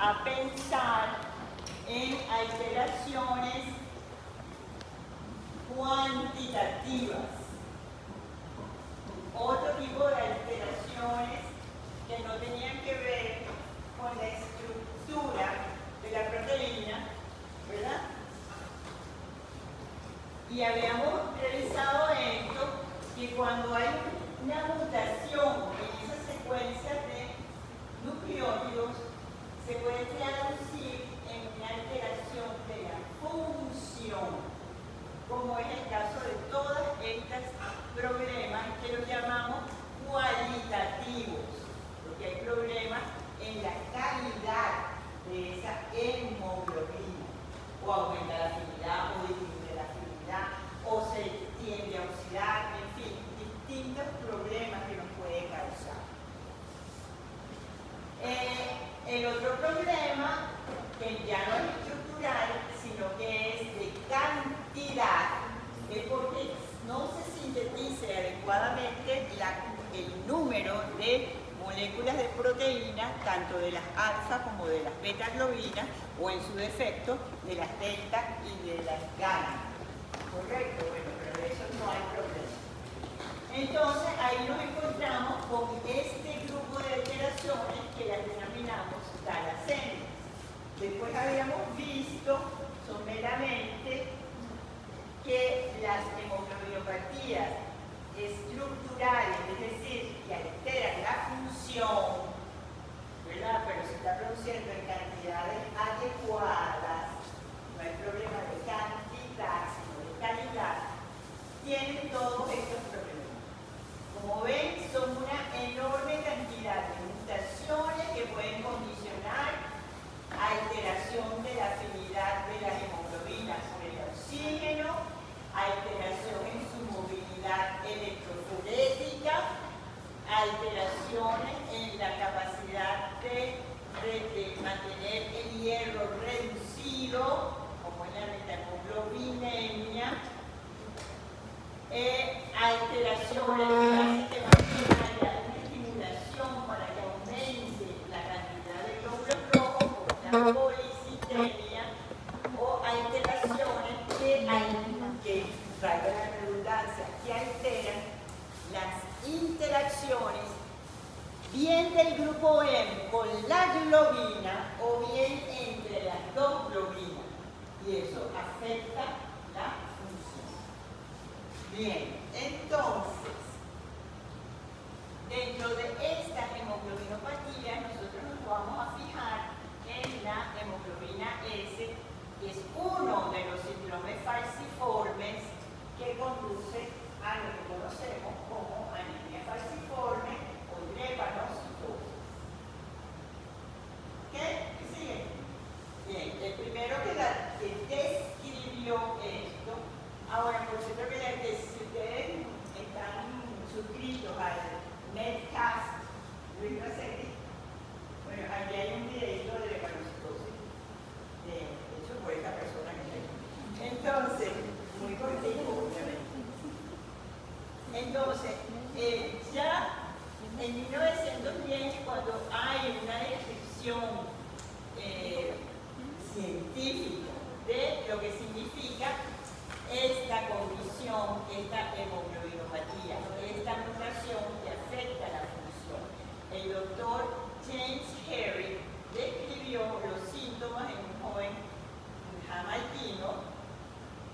a pensar en alteraciones cuantitativas. Otro tipo de alteraciones que no tenían que ver con la estructura de la proteína, ¿verdad? Y habíamos realizado esto, que cuando hay una mutación en esa secuencia de nucleótidos, se puede traducir en una alteración de la función, como es el caso de todos estos problemas que los llamamos cualitativos, porque hay problemas en la calidad de esa hemoglobina, o aumenta la afinidad, o disminuye la afinidad, o se tiende a oxidar, en fin, distintos problemas que nos puede causar. El otro problema, que ya no es estructural, sino que es de cantidad, es porque no se sintetice adecuadamente el número de moléculas de proteína, tanto de las alfa como de las beta globinas, o en su defecto, de las delta y de las gamma. ¿Correcto? Bueno, pero de eso no hay problema. Entonces, ahí nos encontramos con este grupo de alteraciones que las denominamos talasémicas. Después habíamos visto someramente que las hemoglobinopatías estructurales, es decir, que alteran la función, ¿verdad? Pero se está produciendo en cantidades adecuadas, no hay problema de cantidad, sino de calidad, tienen todos estos problemas. Como ven, son una enorme cantidad de mutaciones que pueden condicionar alteración de la afinidad de las hemoglobinas con el oxígeno, alteración en su movilidad electroforética, alteraciones en la capacidad de mantener el hierro reducido, como en la metahemoglobinemia, alteraciones que hacen que mantenga una estimulación para que aumente la cantidad de glóbulos rojos, por la policitemia, o alteraciones que valga la redundancia, que alteran las interacciones bien del grupo M con la globina o bien entre las dos globinas, y eso afecta la función. Bien, entonces, dentro de estas hemoglobinopatías nosotros nos vamos a fijar en la hemoglobina S, que es uno de los síndromes falciformes que conduce a lo que conocemos como anemia falciforme o drepanocitosis. ¿Qué? ¿Qué sigue? Bien, el primero que describió esto. Ahora, por cierto, que si ustedes están suscritos al Medcast Luis Racetti, bueno, aquí hay un videito de drepanocitosis, de hecho por esta persona que está aquí. Entonces, muy cortito, obviamente. Entonces, ya en 1910, cuando hay una descripción científica de lo que significa esta condición, esta hemoglobinopatía, esta mutación que afecta la función, el doctor James Harry describió los síntomas en un joven jamaicano,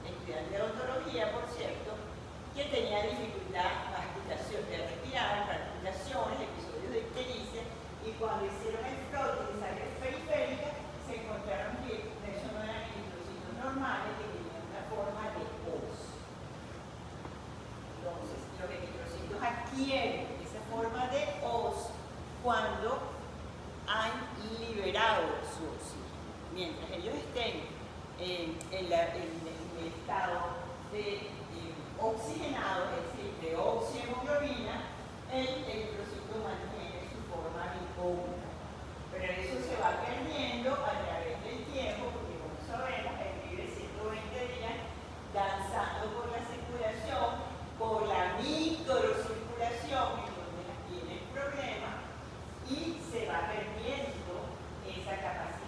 estudiante de odontología, por cierto, que tenía dificultad de respirar, palpitaciones, episodios de ictericia, y cuando hicieron el frote de sangre periférica, se encontraron que eso no eran eritrocitos normales, que tenían una forma de hoz. Entonces, los eritrocitos adquieren esa forma de hoz cuando han liberado su oxígeno. Mientras ellos estén en el estado de oxigenado, es decir, de oxihemoglobina, el eritrocito mantiene su forma bicónica. Pero eso se va perdiendo a través del tiempo, porque como sabemos, él vive 120 días danzando por la circulación, por la microcirculación, en donde tiene el problema, y se va perdiendo esa capacidad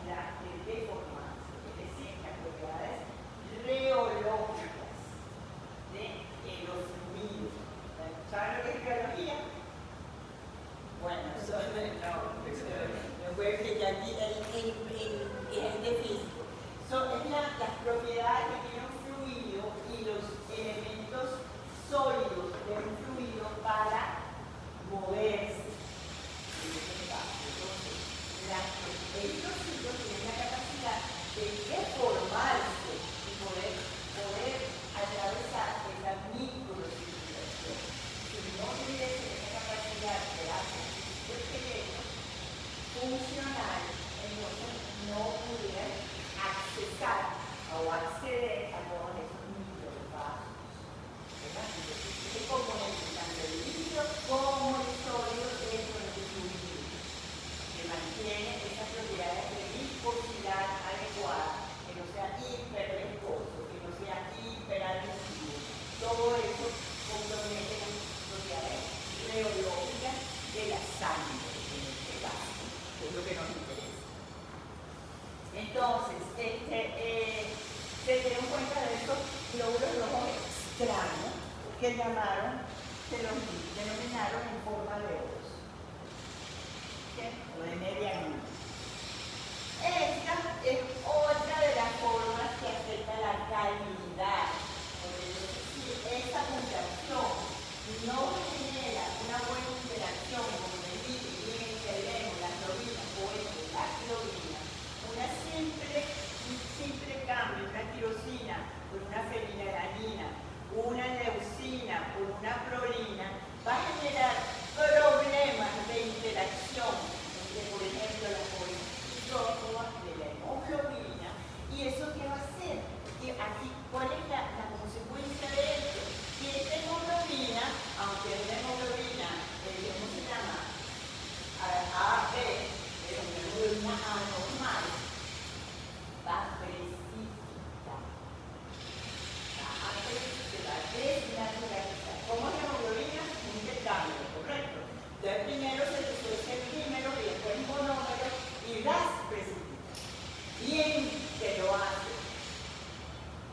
cráneo que lo denominaron en forma de os, o de media luna. Esta es otra de las formas que afecta la calidad. Si esta puntuación no genera una buena interacción con el líquido en el que vemos la clorina o la clorina, un simple cambio, una tirosina por una fenilalanina, una leucina por una prolina, va a generar problemas de interacción entre, por ejemplo, la hidrófoba de la hemoglobina. ¿Y eso qué va a hacer? Que aquí, ¿cuál es la consecuencia de esto? Que esta hemoglobina, aunque es una hemoglobina, ¿cómo se llama? AB, pero una hemoglobina anormal, va a precipitar. Se va a desnaturalizar. ¿Cómo es la hemoglobina? Un intercambio, ¿correcto? Entonces primero se disocia el dímero y después el monómero y las precipita. Bien que lo hace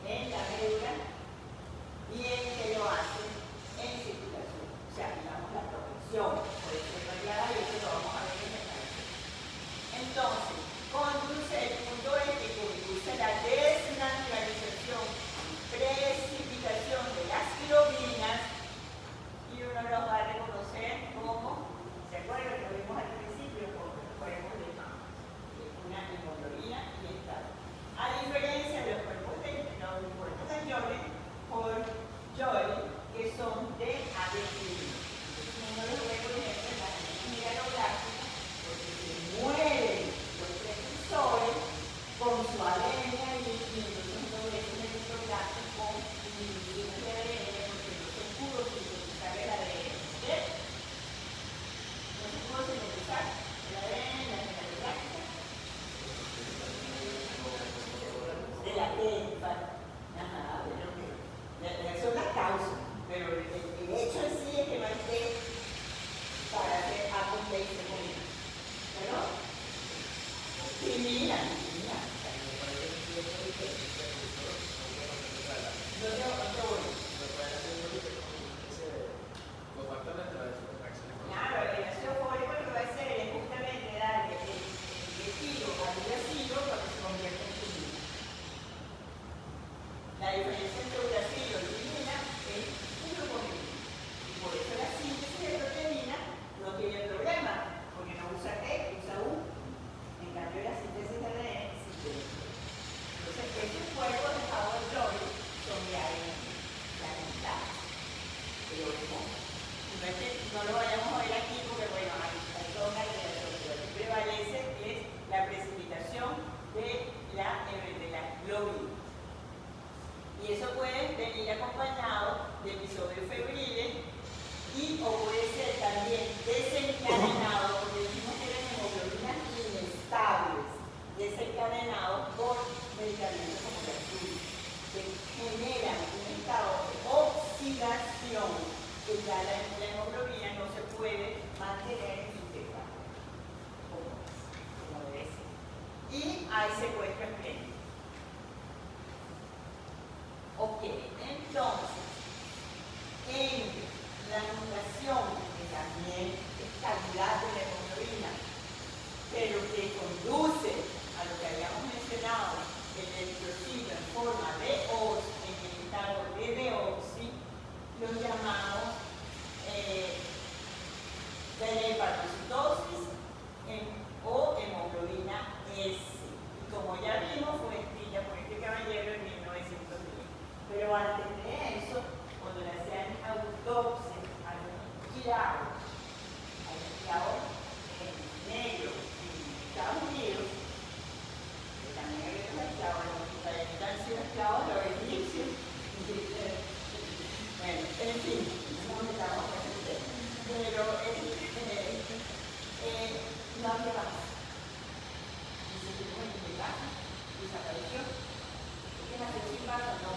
en la médula, bien que lo hace en circulación. O sea, digamos la protección. Puede ser variada y eso lo vamos a ver en el caso. Entonces, el punto es que conduce la desnaturalización y precipitación de las globinas y uno los va a reconocer como, ¿se acuerdan que lo vimos al principio? Como podemos llamar una hemoglobina y estado. A diferencia de los cuerpos aniones por Joy, que son de ADN. Uno los ve, por ejemplo, en la mineralográfica, porque se mueren los precursores con su ADN ahí, y entonces uno ve un electrográfico con inhibiciones de ADN, porque no se pudo sintetizar el ADN. ¿Sí? No se pudo sintetizar el ADN en la mineralográfica. De la quefa. Ajá, bueno, son las causas, pero el hecho en sí es que no esté para hacer acomplejos con él. ¿Pero? Timina. Claro, el ácido fólico lo que va a hacer es justamente darle el estilo al uracilo para que se convierta en timina. La diferencia entre uracilo y timina es un glucosamina. Y por eso la síntesis de proteína no tiene problema, porque no usa T, usa U. En cambio, la síntesis de ADN sí tiene. Entonces, estos cuerpos de Howard Joy son de ADN, la mitad. Pero no es que no lo vayamos a ver aquí, porque bueno, hay toda una relación. Lo que prevalece es la precipitación de la globina. Y eso puede venir acompañado de episodios febriles o puede ser también desencadenado, porque dijimos que eran hemoglobinas inestables, desencadenados por medicamentos como la azul, que generan un estado de oxidación, que ya la hemoglobina no se puede mantener en su estado, como debe ser. Y hay secuestro espléndido. Ok, entonces, en la mutación, que también es calidad de la hemoglobina, pero que conduce a lo que habíamos mencionado, el eritrocito en forma de OS, en el estado de deoxi, lo llamamos hepatocitosis o hemoglobina S. Y como ya vimos, fue escrita por este caballero en 1910. Pero antes de eso, cuando le hacían autopsia a los esclavos negros en Estados Unidos, que también había los esclavos, los han sido esclavos los egipcios. Bueno, en fin, no metamos en ese tema. Pero no había más. Y se tuvo en mi casa, desapareció. ¿Qué nació sin base? No.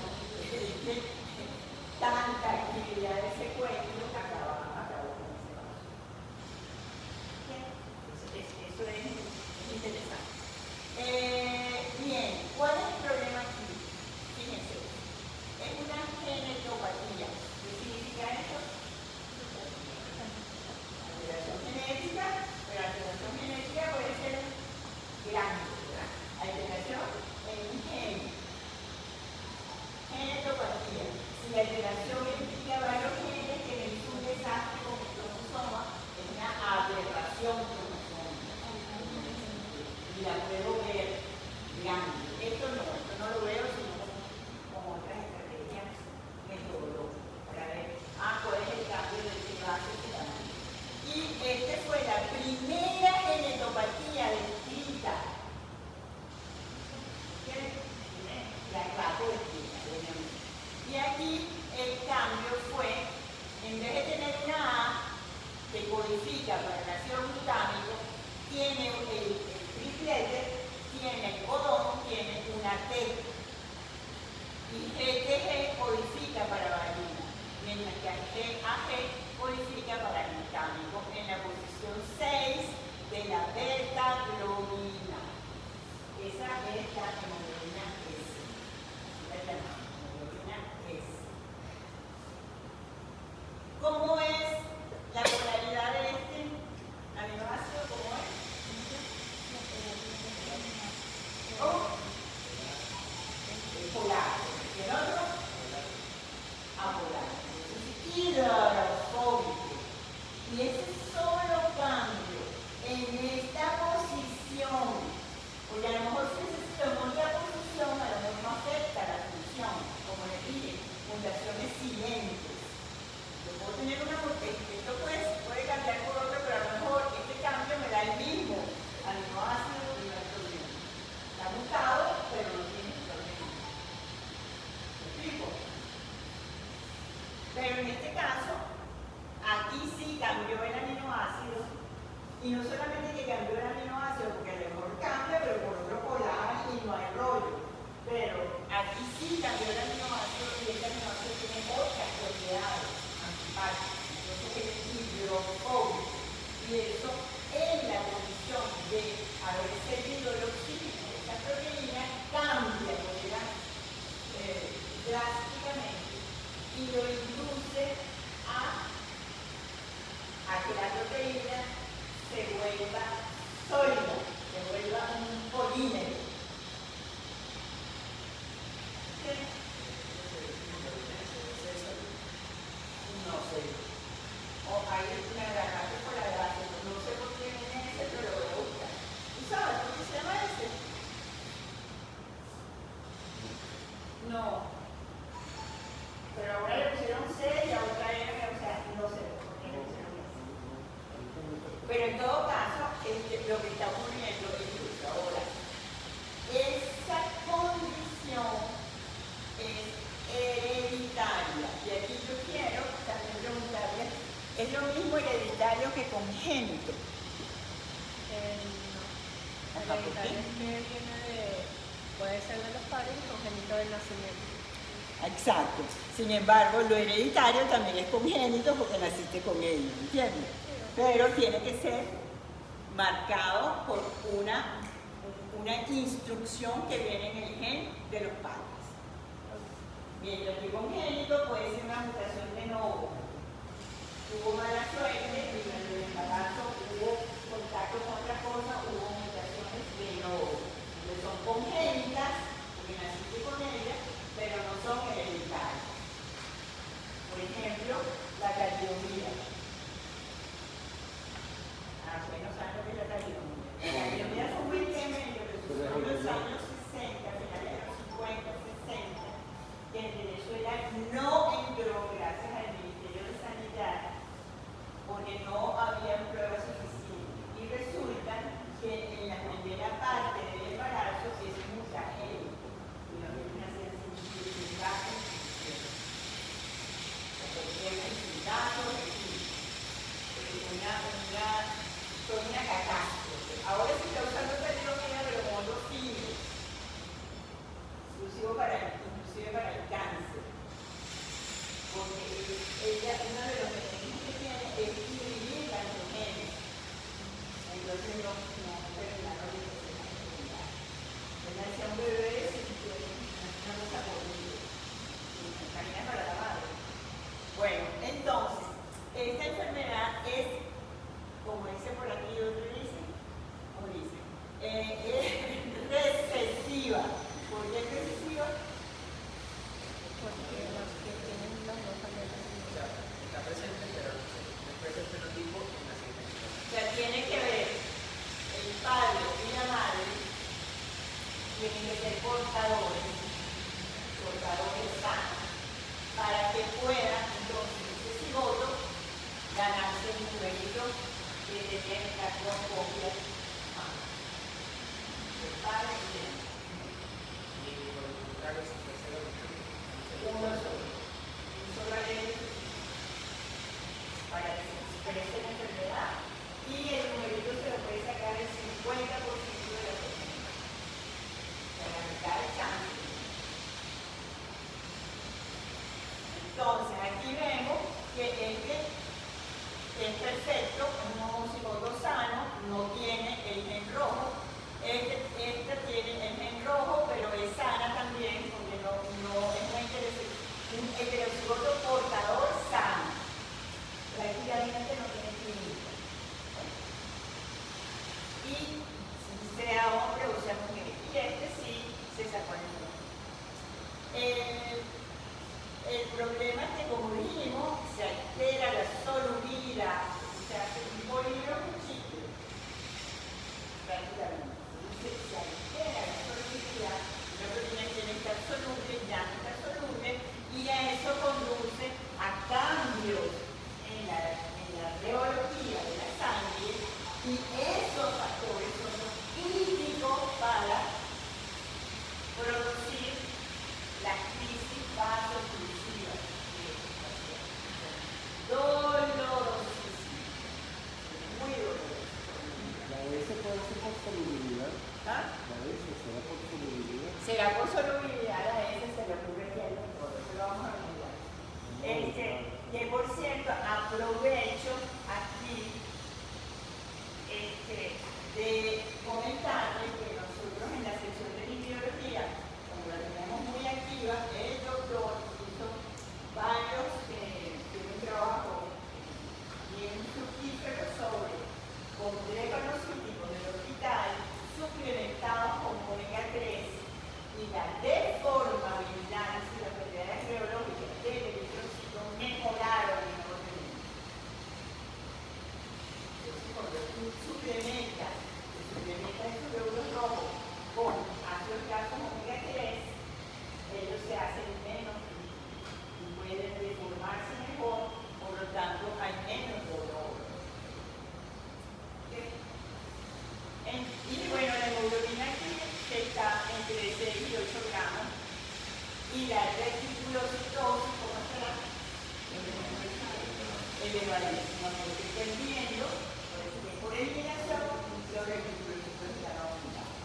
codifica para el ácido glutámico, tiene el triplete, tiene el codón, tiene una T. Y GTG codifica para valine, mientras que GAG codifica para glutámico en la posición 6 de la beta-globina. Esa es la hemoglobina S. Así la llamamos, hemoglobina S. ¿Cómo es la polaridad de este aminoácido? ¿Cómo es? ¿Cómo? Es polar. ¿Y el otro? Apolar. Hidrofóbico. Y ese solo cambio en esta posición, porque a lo mejor si necesitamos la posición, a lo mejor no afecta la función, como les dije, fundaciones silentes. Yo puedo tener una esto puede cambiar por otro, pero a lo mejor este cambio me da el mismo aminoácido y no hay problema. Está mutado, pero no tiene problema. ¿Me explico? Pero en este caso, aquí sí cambió el aminoácido, y no solamente que cambió el aminoácido, porque a lo mejor cambia, pero por otro polar y no hay rollo. Pero aquí sí cambió el aminoácido y este aminoácido tiene otras propiedades antipáticas. Entonces es hidrofóbico. Y eso en la condición de haber seguido el oxígeno de esta proteína cambia drásticamente y lo induce a que la proteína se vuelva sólida, se vuelva un polímero. ¿Sí? No sé. O hay una garrafa por la base, no sé por qué viene ese, pero lo voy a buscar. ¿Tú sabes por qué se llama ese? No. Pero ahora le pusieron C y a otra R, o sea, no sé por qué le pusieron S. Pero en todo caso, lo que está ocurriendo es justo ahora. Esa condición es hereditaria. Y aquí yo quiero también preguntarle, ¿es lo mismo hereditario que congénito? No. Hereditario es que viene puede ser de los padres y congénito del nacimiento. Exacto. Sin embargo, lo hereditario también es congénito porque naciste con ello, ¿entiendes? Pero tiene que ser marcado por una instrucción que viene en el gen de los padres. Mientras que congénito puede ser una mutación de novo. Hubo mala suerte y durante el embarazo hubo contacto con otra cosa, hubo mutaciones de novo. Entonces son congénitas porque naciste con ellas, pero no son hereditarias. Por ejemplo, la talidomida. Bueno, ¿saben lo que es la talidomida? La talidomida fue un medicamento que se usó en los años 60, finales de los 50, 60, que en Venezuela no entró gracias al Ministerio de Sanidad porque no había pruebas suficientes. Y resulta que en la primera parte del embarazo es mutagénico. Y los niños nacían sin datos, sin datos, fue una catástrofe. Ahora se está usando talidomida, pero como dos fines, inclusive para el cáncer. Porque uno de los mecanismos que tiene es inhibir la androgénesis. Entonces no terminaron de enfermedad. Nació un bebé sin una cosa horrible. Imagina para la madre. Bueno, entonces, esta enfermedad es, como dice por aquí, otro dice, como dice, es recesiva. ¿Por qué es recesiva? Porque los que tienen los dos alelos. O sea, está presente, pero después del fenotipo en la siguiente. O sea, tiene que ver el padre y la madre, tienen que ser portadores sanos, para que pueda entonces ese cigoto ganarse un numerito de tener las dos copias manos. El padre y la madre. Y por el contrario, si fuese lo Uno solo. Un solo alelo para que se exprese la enfermedad será por solubilidad a ese, se le ocurre que hay doctor, eso lo vamos a olvidar. Que por cierto, aprovecho aquí de comentarles que nosotros en la sección de microbiología, como la tenemos muy activa, el doctor hizo varios, tiene un trabajo bien fructífero sobre completos cítricos del hospital suplementados con omega 3 y la deformabilidad y las propiedades geológicas del eritrocito mejoraron enormemente. Entonces, cuando tú suplementas esos glóbulos rojos con ácidos grasos omega 3, ellos se hacen menos y pueden deformarse mejor, por lo tanto hay menos dolor. ¿Okay? Y bueno, la hemoglobina aquí está entre 6 y 8 gramos y la reticulocitosis, ¿cómo estará? Elevadísima, porque estén viendo, por eso que por eliminación los reticulocitos están aumentados.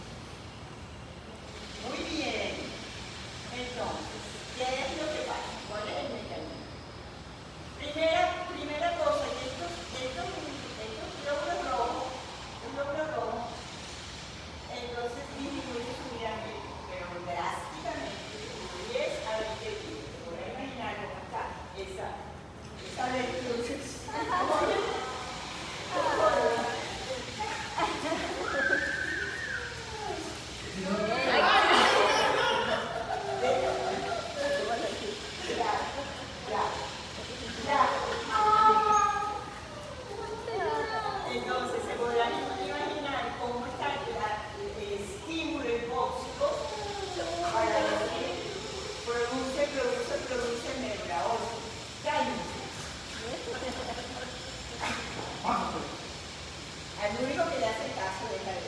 Muy bien. Entonces, ¿qué es lo que pasa? ¿Cuál es el mecanismo? Primera cosa, que estos glóbulos rojos, entonces disminuye su miramento, pero drásticamente, de 10 a 20 días. Te puedes imaginar cómo está esa destrucción. Entonces se podrán imaginar cómo está el estímulo hipóxico para decir produce médula ósea. Cállense. Al único que le hace caso es a él.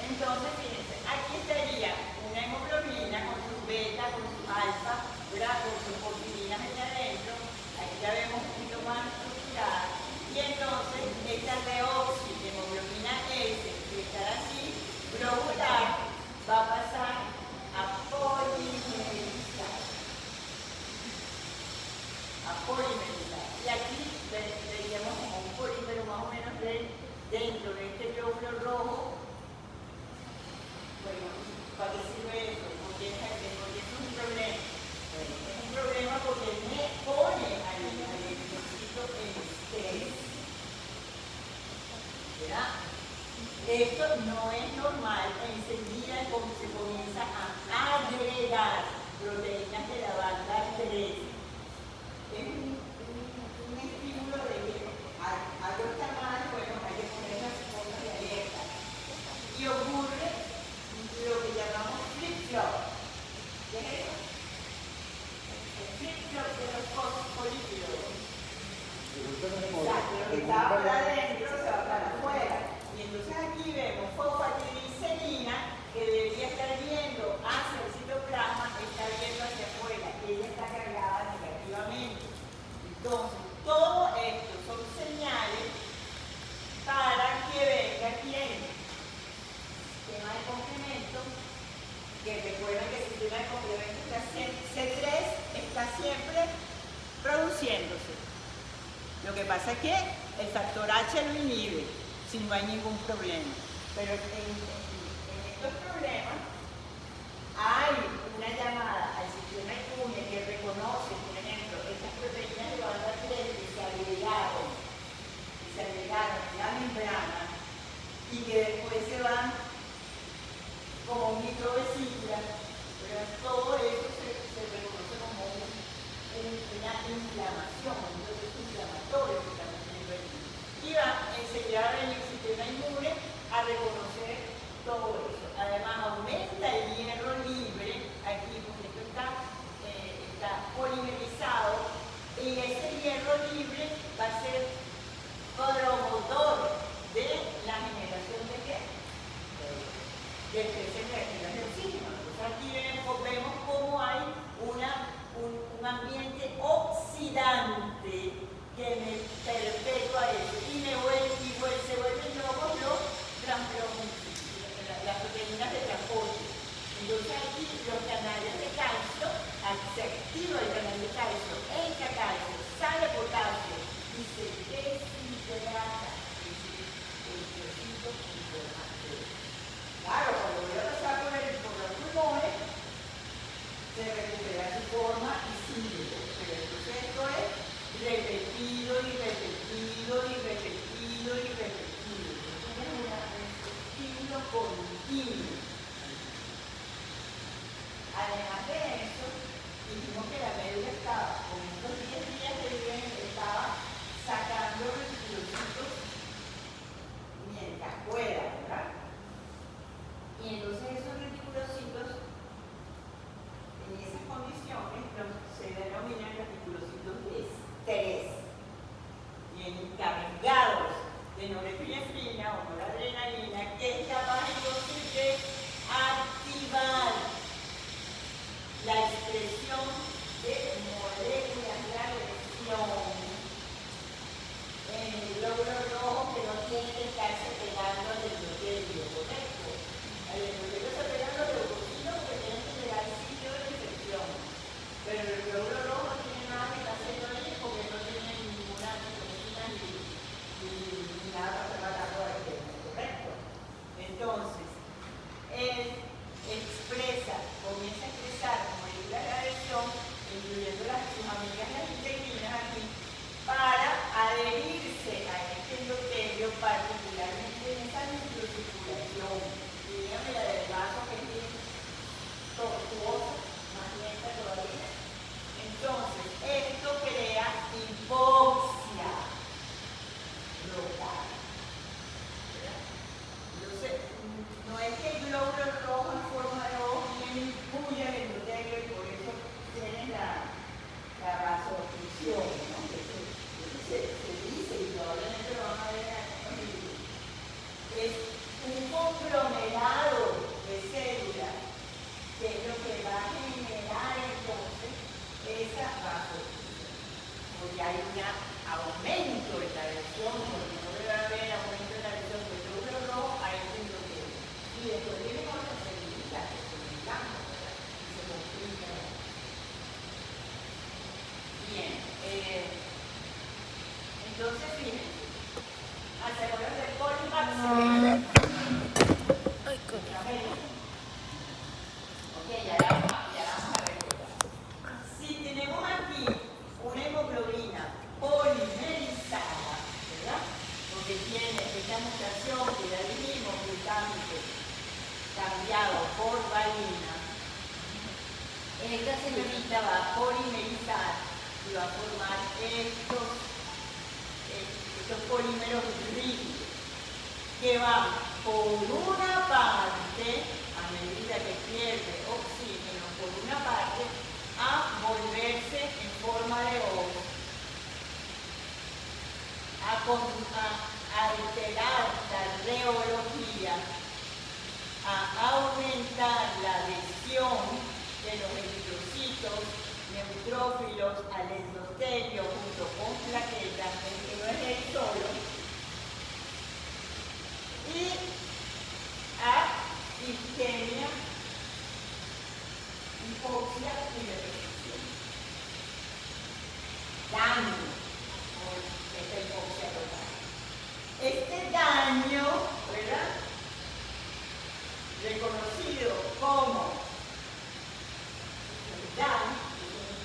Entonces, fíjense, aquí estaría una hemoglobina con su beta, con su alfa, con sus porfirinas allá adentro. Aquí ya vemos un poquito más estructurada. Y entonces, esta hemoglobina S, que estará así, globular, va a pasar a polimerizar. Y aquí veríamos como un polímero más o menos dentro de este glóbulo rojo. Bueno, ¿para qué sirve eso? Porque es un problema. Es un problema porque me pone al eritrocito en estrés. ¿Verdad? Esto no es normal. Enseguida se comienza a agregar proteínas de la banda 3. Es un estímulo de que algo está mal, bueno, hay que poner las cosas de alerta. Y ocurre lo que llamamos flip-flop. ¿Qué es eso? El flip-flop de los fosfolípidos. Exacto, lo que estaba para adentro se va para afuera. Y entonces aquí vemos fosfatidilcerina, que debería estar viendo hacia el citoplasma, está viendo hacia afuera. Ella está cargada negativamente. Entonces, todo esto son señales para que venga quién. Sistema de complemento, que recuerden que el sistema de complemento C3 está siempre produciéndose. Lo que pasa es que el factor H lo inhibe si no hay ningún problema. Pero en estos problemas hay una llamada al sistema inmune que reconoce, por ejemplo, estas proteínas de banda 3 que se agregaron en la membrana y que después se van como microvesículas, pero todo eso se reconoce como una inflamación, un proceso inflamatorio que estamos viendo aquí. Y va enseguida a venir el sistema inmune a reconocer todo eso. Además aumenta el hierro libre, aquí porque esto está polimerizado, y ese hierro libre va a ser promotor de la generación de ¿qué? De especies reactivas de oxígeno. Entonces aquí vemos cómo hay un ambiente oxidante que me perpetúa eso y se vuelven locos las proteínas de transporte. Entonces aquí los canales de calcio, se activa el canal de calcio, entra calcio, sale potasio y se deshidrata el trocito inflamatorio. Claro, cuando voy a pasar por los pulmones, se recupera su forma y sigue. Pero entonces esto es repetido y repetido y repetido y repetido. Es un estilo continuo. Además de eso, dijimos que la médula estaba, con estos 10 días que viven, estaba sacando reticulocitos mientras pueda, ¿verdad? Y entonces esos reticulocitos, en esas condiciones, se denominan reticulocitos de estrés. Bien cargados de norepinefrina o noradrenalina, que es capaz entonces de activar la expresión de moléculas de agresión en el glóbulo rojo que no tiene que estarse pegando al endotelio, ¿correcto? Al endotelio se pegan los leucocitos porque tienen que llegar al sitio de la infección. Pero el glóbulo rojo no tiene nada que estar haciendo ahí porque no tiene ninguna citoquina ni nada para matar por el ¿correcto? Entonces, él expresa, comienza a expresar moléculas de adhesión, incluyendo sus amigas las integrinas aquí, para adherirse a este endotelio, particularmente en esa microcirculación. Y dígame la del vaso que es bien tortuosa, más lenta todavía. Entonces, esto crea hipoxia local. Entonces, no es que el glóbulo rojo en forma de ojo tiene bulla el endotelio y por eso tiene la vasopresión, ¿no? Se dice y probablemente lo van a ver aquí. Es un conglomerado de células que es lo que va a generar entonces esa vasopresión. Porque hay un aumento de la adhesión, porque no debe haber aumento de la adhesión del glóbulo rojo a este endotelio. Y después vienen otras células que se ubican, ¿verdad? Y se complican. Bien. Entonces, fíjense. ¿Se acuerdan del polimax? Ay, coño. Ok, ya la vamos a recordar. Si tenemos aquí una hemoglobina polimerizada, ¿verdad? Porque tiene esta mutación que ya dijimos, glutámico cambiado por valina, esta señorita va a polimerizar y va a formar estos polímeros rígidos que van por una parte, a medida que pierde oxígeno, por una parte, a volverse en forma de ovo, a alterar la reología, a aumentar la adhesión de los eritrocitos, neutrófilos al endotelio junto con plaquetas, que no es él solo, y a isquemia, hipoxia y depresión. Daño por esta hipoxia total. Este daño, ¿verdad? Reconocido como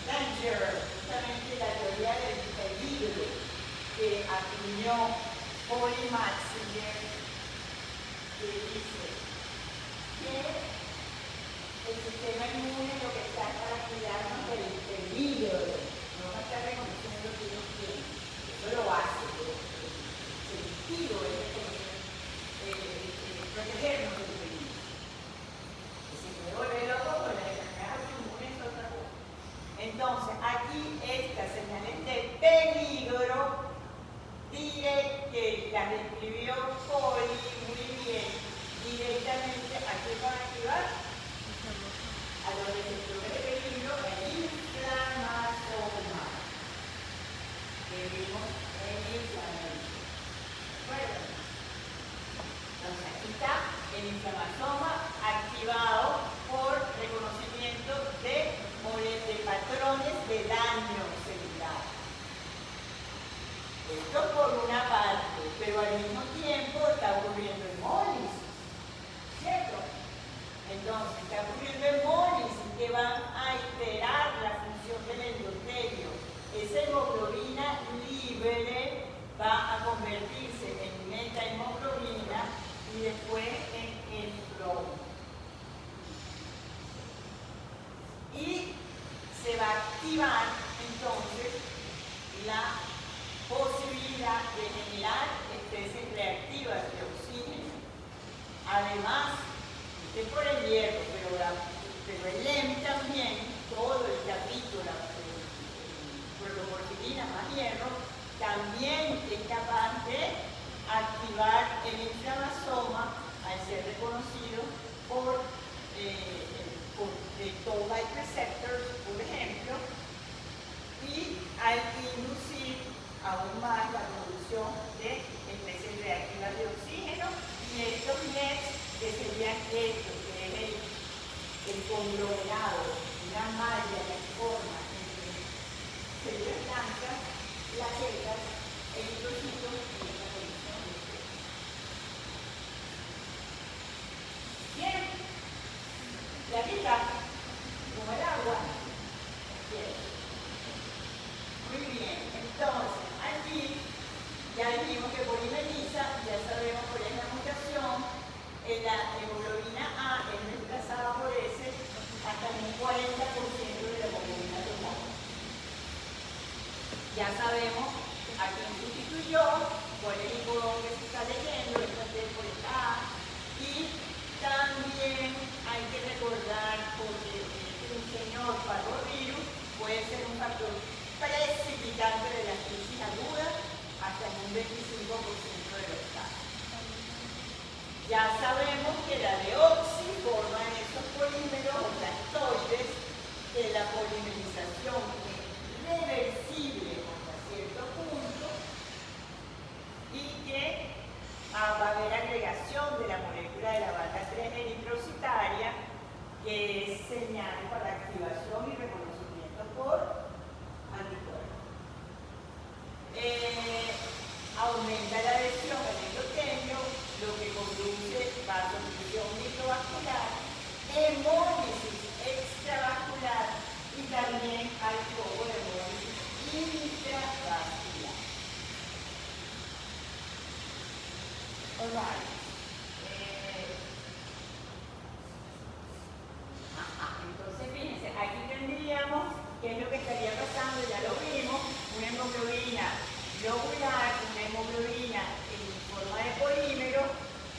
danger, justamente la teoría del peligro que acuñó Paul Maxinger, que dice que el sistema inmune lo que está es para cuidarnos del peligro, no va a estar reconociendo que uno tiene. Eso lo hace, pero el sentido es protegernos del peligro. Y si puede volver loco, pues la enfermedad autoinmune es otra cosa. Entonces, aquí estas señales de peligro que las describió Poli muy bien, directamente a qué van a activar a los receptores de peligro en inflamasoma que vimos en inflamación. Bueno, entonces aquí está el inflamatorio. Entonces, está ocurriendo hemólisis que van a alterar la función del endotelio. Esa hemoglobina libre va a convertirse en metahemoglobina y después en eritroma. Y se va a activar entonces la posibilidad de generar especies reactivas de oxígeno. Además, es por el hierro, pero el LEM también, todo el capítulo, protoporfirina más hierro, también es capaz de activar el inflammasoma al ser reconocido por toll-like receptors, por ejemplo, y al inducir aún más la producción de especies reactivas de oxígeno y estos NETs que serían estos, que es el conglomerado, una malla que forma entre células blancas, plaquetas, eritrocitos y esta condición de especies. Bien, la vida, como el agua, bien. Muy bien, entonces aquí ya dijimos que polimeriza, ya sabemos cuál es la mutación, la hemoglobina A es reemplazada por S hasta en un 40% de la hemoglobina total. Ya sabemos a quién sustituyó, cuál es el codón que se está leyendo, esta T por esta A, y también hay que recordar, porque un señor parvovirus puede ser un factor precipitante de la crisis aguda hasta en un 25% de los casos. Ya sabemos que la deoxi forma esos polímeros o lactoides, que la polimerización es reversible hasta cierto punto y que va a haber agregación de la molécula de la banda 3 eritrocitaria, que es señal para activación y reconocimiento por anticuerpos. Aumenta la adhesión al endotelio, lo que conduce vasopresión microvascular, hemólisis extravascular y también hay poco de hemólisis intravascular. Alright. Entonces, fíjense, aquí tendríamos qué es lo que estaría pasando, ya lo vimos, una hemoglobina globular, una hemoglobina en forma de polímero,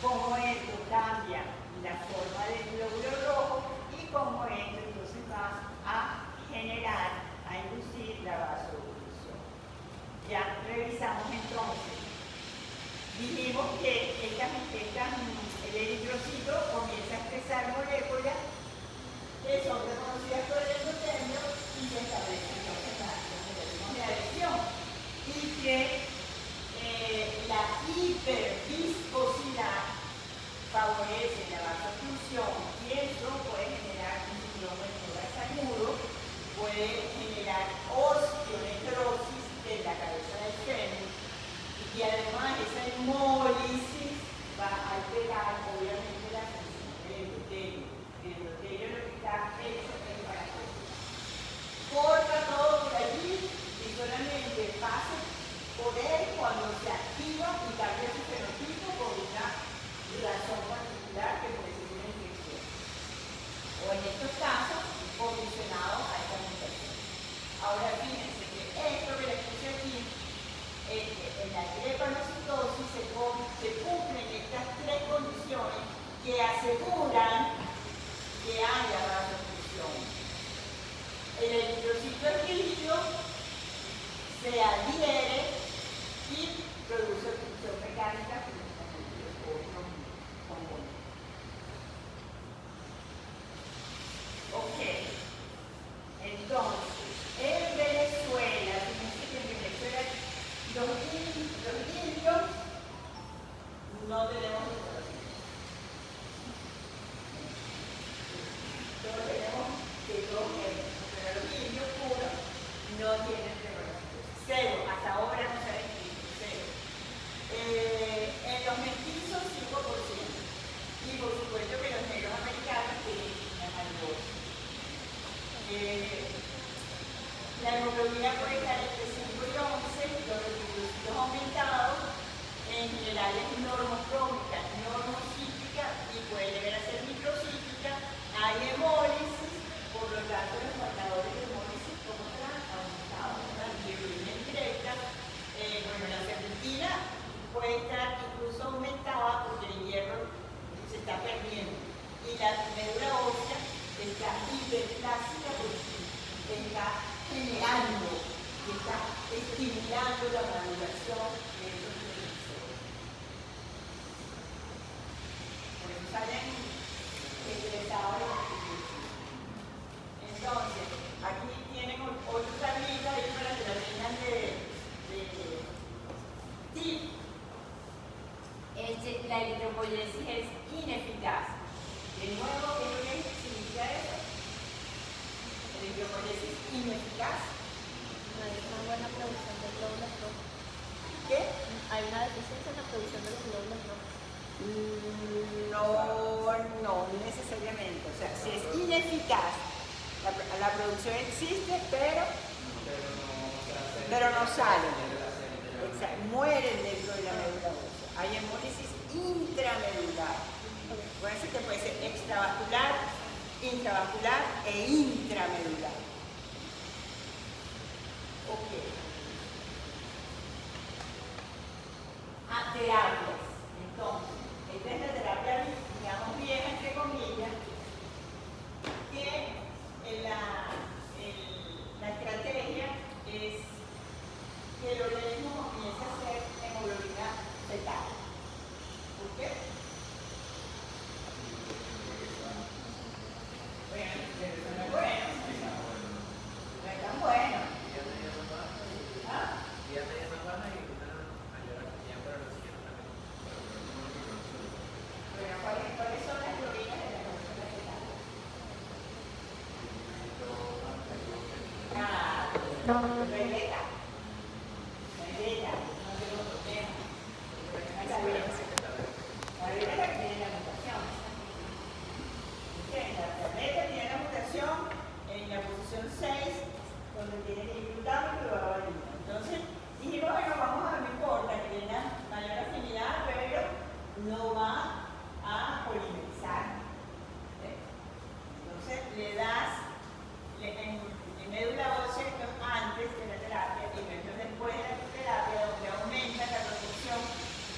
como esto cambia la forma del glóbulo rojo y como esto entonces va a generar, a inducir la vasoconstricción. Ya revisamos entonces. Dijimos que el eritrocito comienza a expresar moléculas que son reconocidas por el endotelio y se establecen entonces las mecanismos de adhesión. Y que la hiperviscosidad favorece la vasooclusión y eso puede generar un síndrome de tórax agudo, puede generar osteonecrosis en la cabeza del fémur y además esa hemólisis va a alterar obviamente la función del endotelio. El endotelio lo que está hecho es para corta todo por allí y solamente pasa por él cuando se activa y cambia su fenotipo por una razón particular que puede ser una infección. O en estos casos, condicionado a esta mutación. Ahora fíjense que esto que les puse aquí, en la drepanocitosis se cumplen estas tres condiciones que aseguran que haya vasoconstricción. El eritrocito es líquido, se adhiere y produce obstrucción mecánica con otros componentes. Ok, entonces, en Venezuela, fíjense que en Venezuela los indios no tenemos la médula ósea está hiperplástica porque está generando y está estimulando la maduración de esos precursores. Por eso salen estresados los precursores. Entonces, aquí tienen otro tablita ahí para que la tengan de tip. La eritropoyesis es ineficaz. De nuevo, ¿qué es lo que significa eso? La eritropoyesis ineficaz. No hay una buena producción de glóbulos rojos. ¿Qué? Hay una deficiencia en la producción de los glóbulos rojos. No necesariamente. O sea, si es ineficaz, la producción existe, pero no sale. Exacto, mueren dentro de la médula ósea. Hay hemólisis intramedular. Acuérdense que puede ser extravascular, intravascular e intramedular. Ok. Terapias. Entonces, esta es la terapia, digamos, vieja, entre comillas, que la estrategia es que el organismo comience a hacer hemoglobina fetal. ¿Por qué? Bueno, pero eso no es bueno. No es tan bueno. ¿Ah? Bueno, ¿cuáles son las globinas de la hemoglobina fetal? No hay beta. No hay beta, no tengo problema. La beta es la que tiene la mutación. La beta tiene la mutación en la posición 6, donde tiene el glutamato y la valina. Entonces, dijimos, bueno, vamos a, no importa que tenga mayor afinidad, pero no va a polimerizar. Entonces, le das en médula ósea, esto es antes de la terapia y esto es después de la terapia, donde aumenta la producción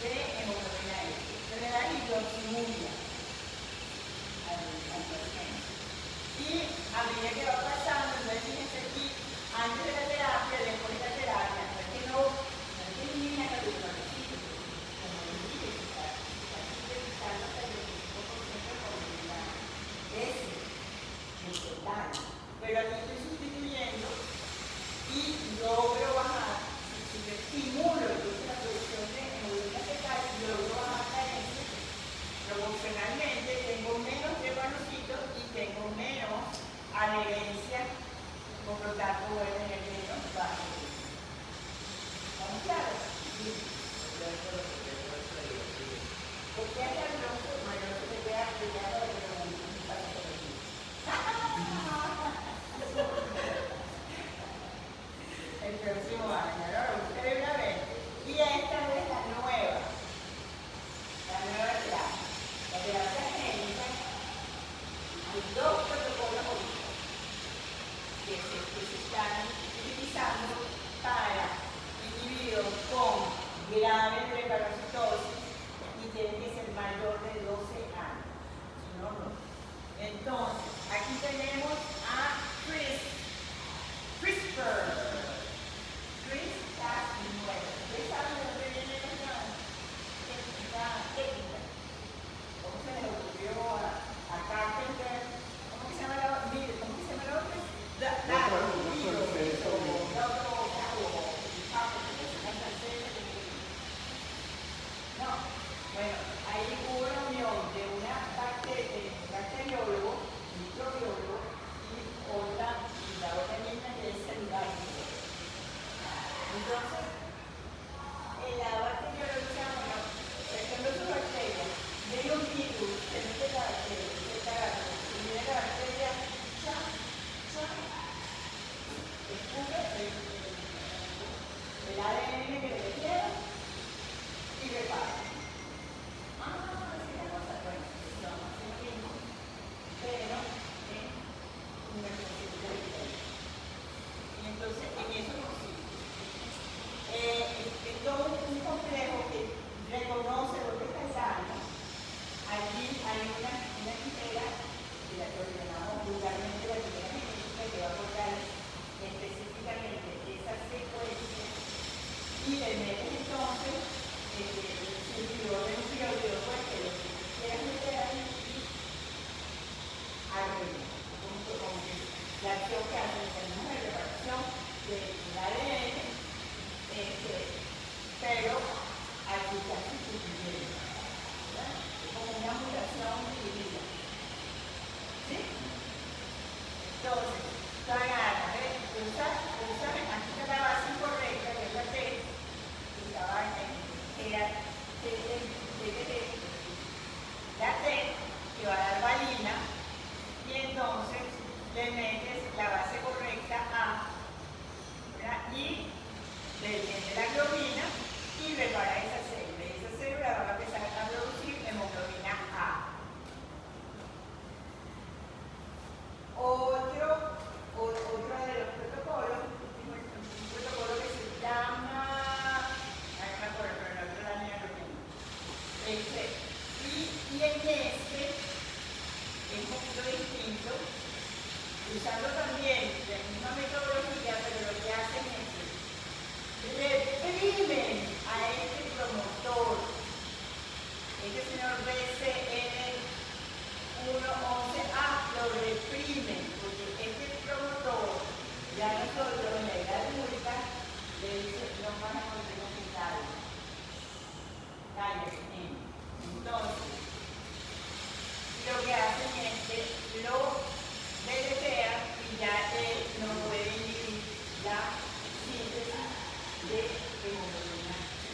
de hemoglobina S. Se le da hidroximuria al paciente. Y a medida que va pasando, entonces fíjense aquí, antes de la terapia, después de la terapia, no es que elimina la glucosa, como les dije, está sintetizando hasta el 25% de hemoglobina S, en total. Pero aquí estoy sustituyendo y logro bajar, si yo estimulo entonces la producción de hemoglobina fetal, logro bajar la S, proporcionalmente tengo menos granulocitos y tengo menos adherencia, por lo tanto voy a tener menos bajo. ¿Estamos claros? Sí. ¿Por qué hay algunos? Bueno, no se te queda peleado de lo que pasa por aquí. El próximo año, ¿no? Ustedes la ven. Y esta es la nueva terapia. La terapia génica, hay dos protocolos ahorita que se están utilizando para individuos con grave preparasitosis y tienen que ser mayor de 12 años. Si no, no. Entonces, aquí tenemos a CRISPR. CRISPR-Cas9. ¿Ustedes saben de dónde viene esta técnica? ¿Cómo se les ocurrió a Carpenter ARN, como que la acción que hace en términos de reparación del ADN, pero aquí está sustituyendo, ¿verdad? Es como una mutación dividida. ¿Sí? Entonces, usar, aquí está la base incorrecta, que es la T, que estaba era TTT, la T, que va a dar valina, y entonces le metes la base correcta A, ¿verdad? Y le viene la globina y repara esa célula. Y esa célula va a empezar a producir hemoglobina A. Otro de los protocolos, un protocolo que se llama, no me acuerdo, pero el otro año lo tengo. Y en este es un poquito distinto, usando también la misma metodología, pero lo que hacen es que reprimen a este promotor, este señor BCN111A, lo reprimen, porque este promotor, ya nosotros en la edad adulta, le dice, no vas a encontrar un tallo. Entonces, lo que hacen es que lo deletean y ya él no puede inhibir la síntesis de hemoglobina C.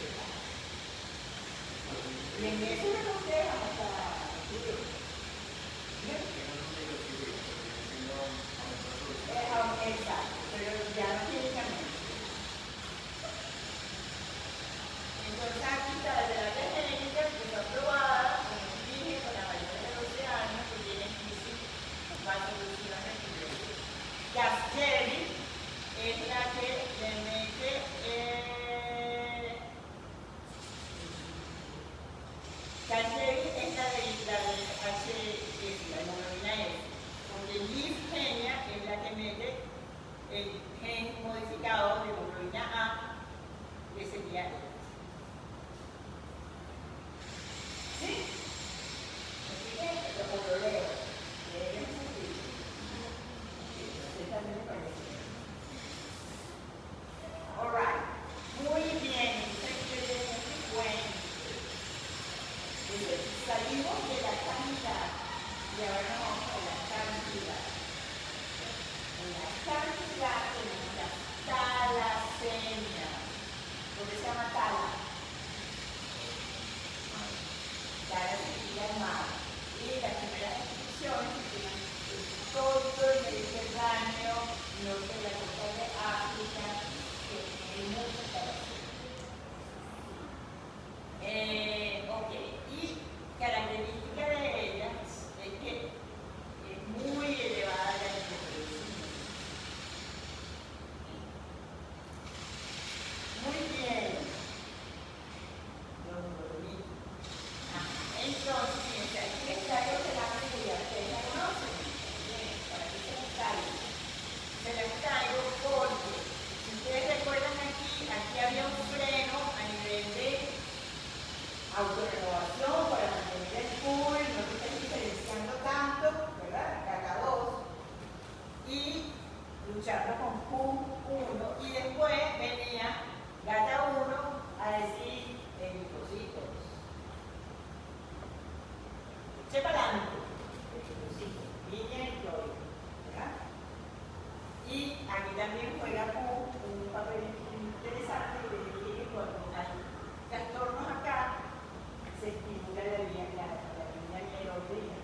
Y en eso me lo dejan hasta exacto, pero ya no tiene camino. Entonces aquí está la terapia genética que está aprobada con el dije con la mayoría de los 12 años que tiene crisis vasoconstrictiva retrogresiva. Casgevy es la que le mete Casgevy es la de H, la hemoglobina F, porque Lyfgenia es la que mete el gen modificado de hemoglobina A, que sería F. ¿Sí? Así que lo leo. All right. Muy bien. Salimos de la calidad y ahora nos vamos a la cantidad. En la cantidad tenemos la talasemia. ¿Por qué se llama tala? Tala significa mar. Y las primeras descripciones tienen todo el Mediterráneo, norte de la costa de África, que hay muchas talasemia. Ok, y característica de ellas es que es muy elevada la reproducción. Muy bien. Entonces, fíjense, aquí está el ocelácea, ustedes la conocen. Bien, para que se los traigo. Se los traigo porque, si ustedes recuerdan aquí había un freno a nivel de autorrenovación para mantener el pool, no se está diferenciando tanto, ¿verdad? GATA2, y luchando con Q1, y después venía GATA1 a decir glucositos. Separando glucositos, línea y cloruro, ¿verdad? Y aquí también juega Q un papel interesante que decir que cuando hay trastornos acá, se estimula la línea mieloidea.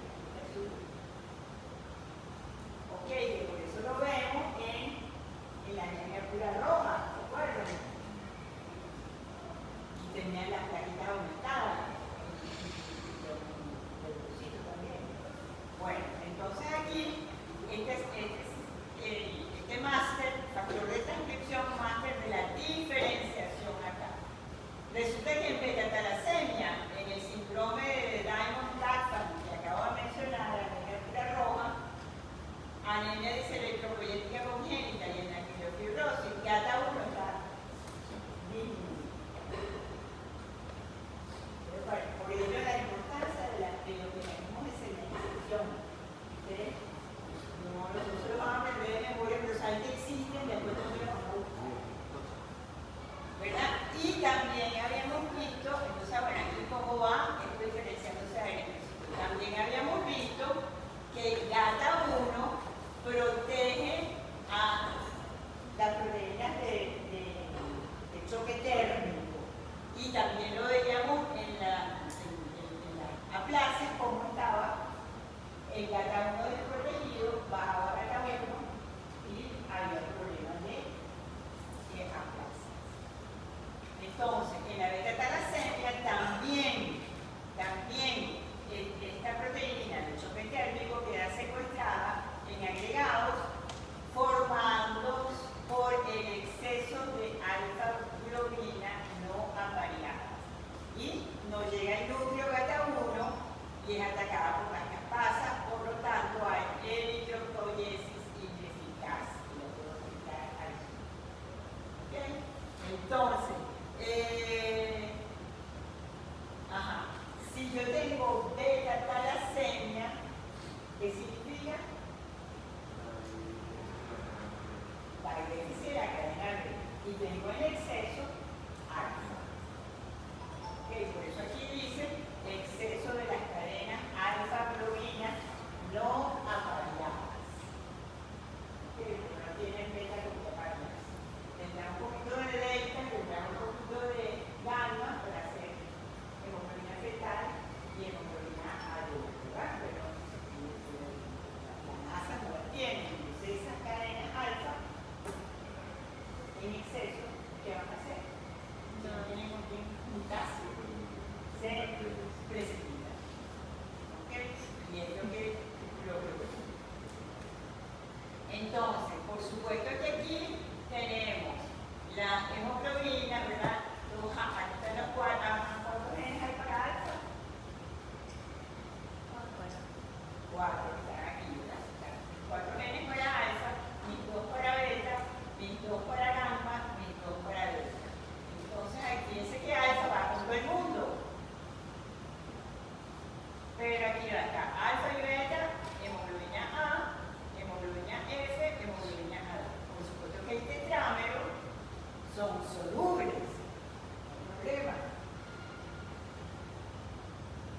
Ok, por eso lo vemos en la anemia pura roja, ¿se acuerdan? Y tenían las plaquitas aumentadas, el también. Bueno, entonces aquí, este máster, factor de transcripción, máster de la diferenciación acá. Resulta que en beta-talasemia, en el síndrome de Diamond-Blackfan que acabo de mencionar, la anemia pura roja, anemia diselectroproyética congénita y en la fibrosis, GATA1 está disminuido. supuesto que aquí tenemos la hemoglobina, ¿verdad? Aquí están los cuatro genes hay para alfa. Cuatro que están aquí, ¿verdad? Cuatro genes para alfa, mis dos para beta, mis dos para gamma, mis dos para delta. Entonces, aquí fíjense que alfa va con todo el mundo. Pero aquí va a estar alfa y beta, hemoglobina A, hemoglobina F, hemoglobina A. Por supuesto que el tetrámero son solubles, no hay problema.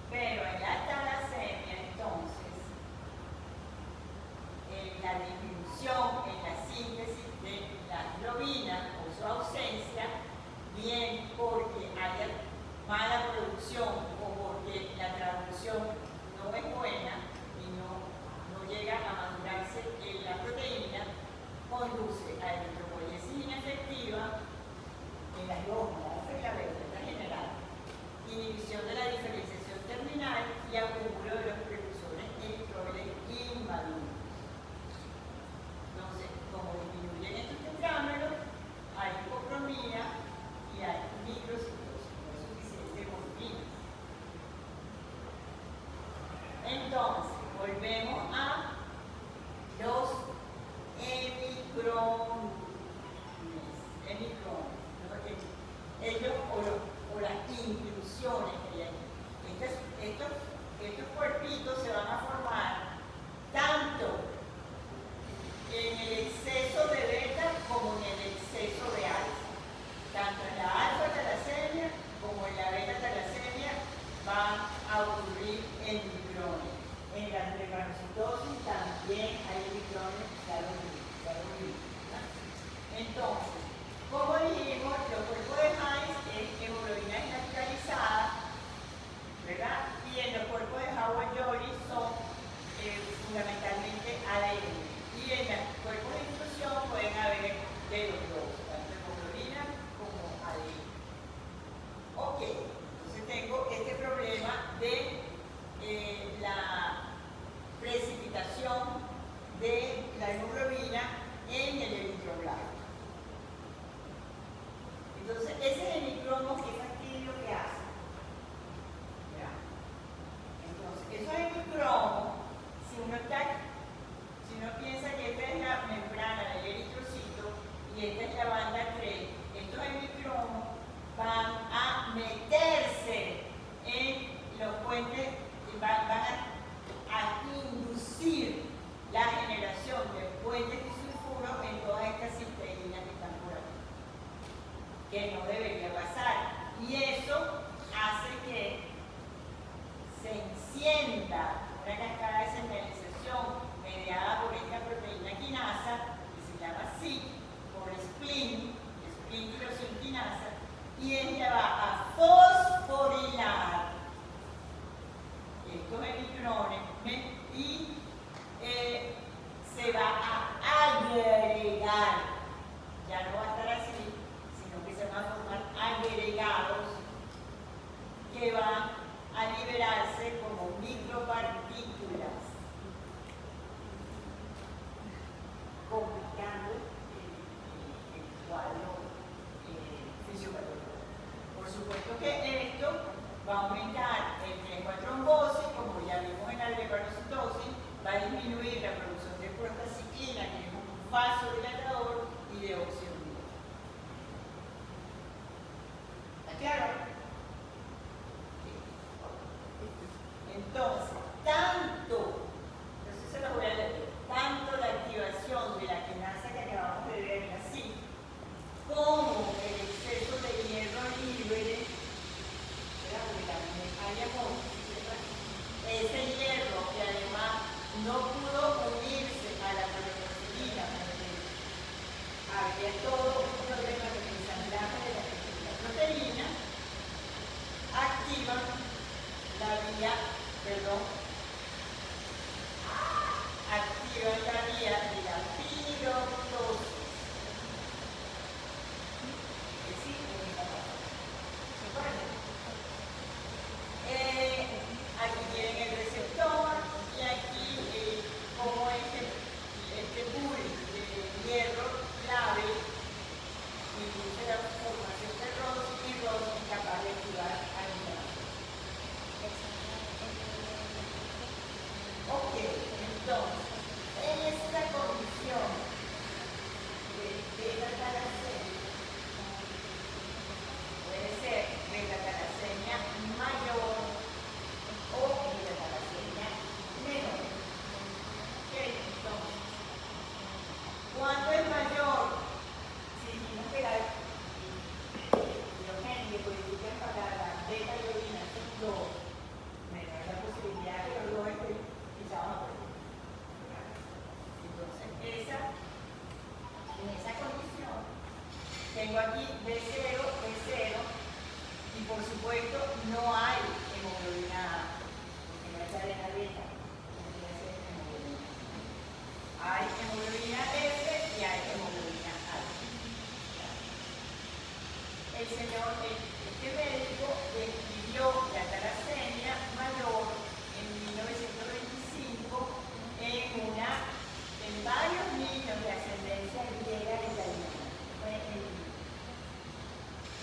Pero en la talasemia, entonces, en la disminución, en la síntesis de la globina o su ausencia, bien porque haya mala producción o porque la traducción no es buena y no llega a madurarse en la proteína, conduce a eritropoyesis inefectiva en las dos, la alfa y la beta en general, inhibición de la diferenciación terminal y acúmulo de los precursores eritroides inmaduros. Entonces, como disminuyen estos tetrámeros, hay hipocromía y hay microcitosis, no es suficiente morfina. Entonces, volvemos a los hemicrones. Ellos o las inclusiones que hay aquí. Estos cuerpitos se van a formar tanto en el exceso de beta como en el exceso de alfa. Tanto en la alfa talasemia como en la beta talasemia van a ocurrir hemicrones. En la drepanocytosis también hay hemicrones, ya lo vi. Entonces, como dijimos, los cuerpos de Heinz es hemoglobina desnaturalizada, ¿verdad? Y en los cuerpos de Howard-Jory son fundamentalmente ADN. Y en los cuerpos de inclusión pueden haber de los dos, tanto hemoglobina como ADN. Ok, entonces tengo este problema de la precipitación de la hemoglobina en el eritroblasto. Entonces, ese hemicromo, ¿qué fastidio que hace? ¿Ya? Entonces, esos hemicromos, si uno piensa que esta es la membrana del eritrocito y esta es la banda 3, estos hemicromos van a meterse en los puentes, van a inducir la generación de puentes disulfuros en todas estas cisteínas que están por aquí, que no debería pasar. Y eso hace que se encienda una cascada de señalización mediada por esta proteína quinasa, que se llama SIC, por spleen tirosinquinasa, y ella va a fosforilar estos hemicrones y se va a agregar, ya no va a estar así, sino que se van a formar agregados que van a liberarse como micropartículas, complicando el cuadro fisiopatológico. Por supuesto que esto va a aumentar el riesgo de trombosis, como ya vimos en la drepanocytosis, va a disminuir la producción de prostaciclina, que es un vasodilatador, y de óxido nítrico. ¿Está claro? Entonces, eso se lo voy a leer, tanto la activación de la quinasa que acabamos de ver así, como el exceso de hierro libre, ese hierro que además no pudo unirse a la proteína, había todo un problema de ensamblaje de la proteína, hay hemoglobina F y hay hemoglobina A. Este médico describió la talasemia mayor en 1925 en varios niños de ascendencia griega e italiana.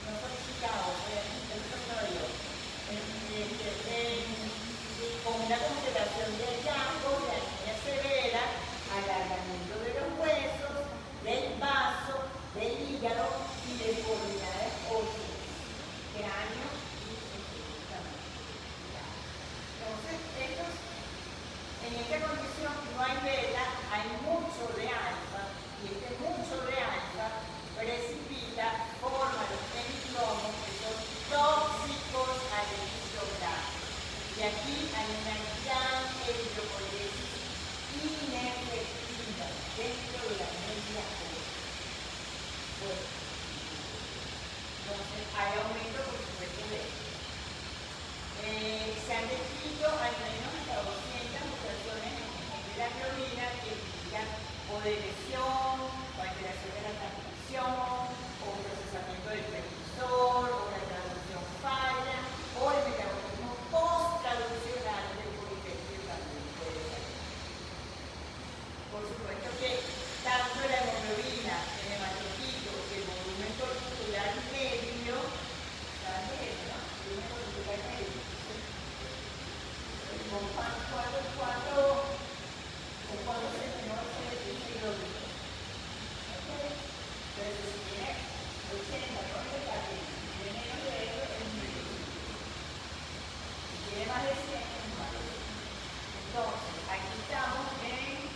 No fue en Chicago, fue en Nueva York. Con una constelación de hallazgos de anemia severa, alargamiento de los huesos, del vaso, del hígado y deformidades óseas, cráneo y intestino. Entonces, en esta condición no hay beta, hay mucho de alfa, y este mucho de alfa precipita, forma los hemicromos que son tóxicos al eritroblasto. Y aquí hay una gran eritropoiesis inefectiva dentro de la media ósea. Entonces, hay aumento, por supuesto, de esto. Se han descrito al menos hasta 200 mutaciones de la globina que implican o de lesión, o alteración de la transcripción, o procesamiento del precursor, o la traducción falla, o el metabolismo post-traduccional del polipéptido también puede ser. Por supuesto que tanto la hemoglobina, el hematocito, el volumen corpuscular medio, ¿sabes qué es, no? El volumen corpuscular medio. ¿Cuánto se menor se dice globina? ¿Ok? Entonces, si tiene 80, no es de si tiene menos de eso, es un microcito. Si tiene más de 100, es un macrocito. Entonces, aquí estamos en...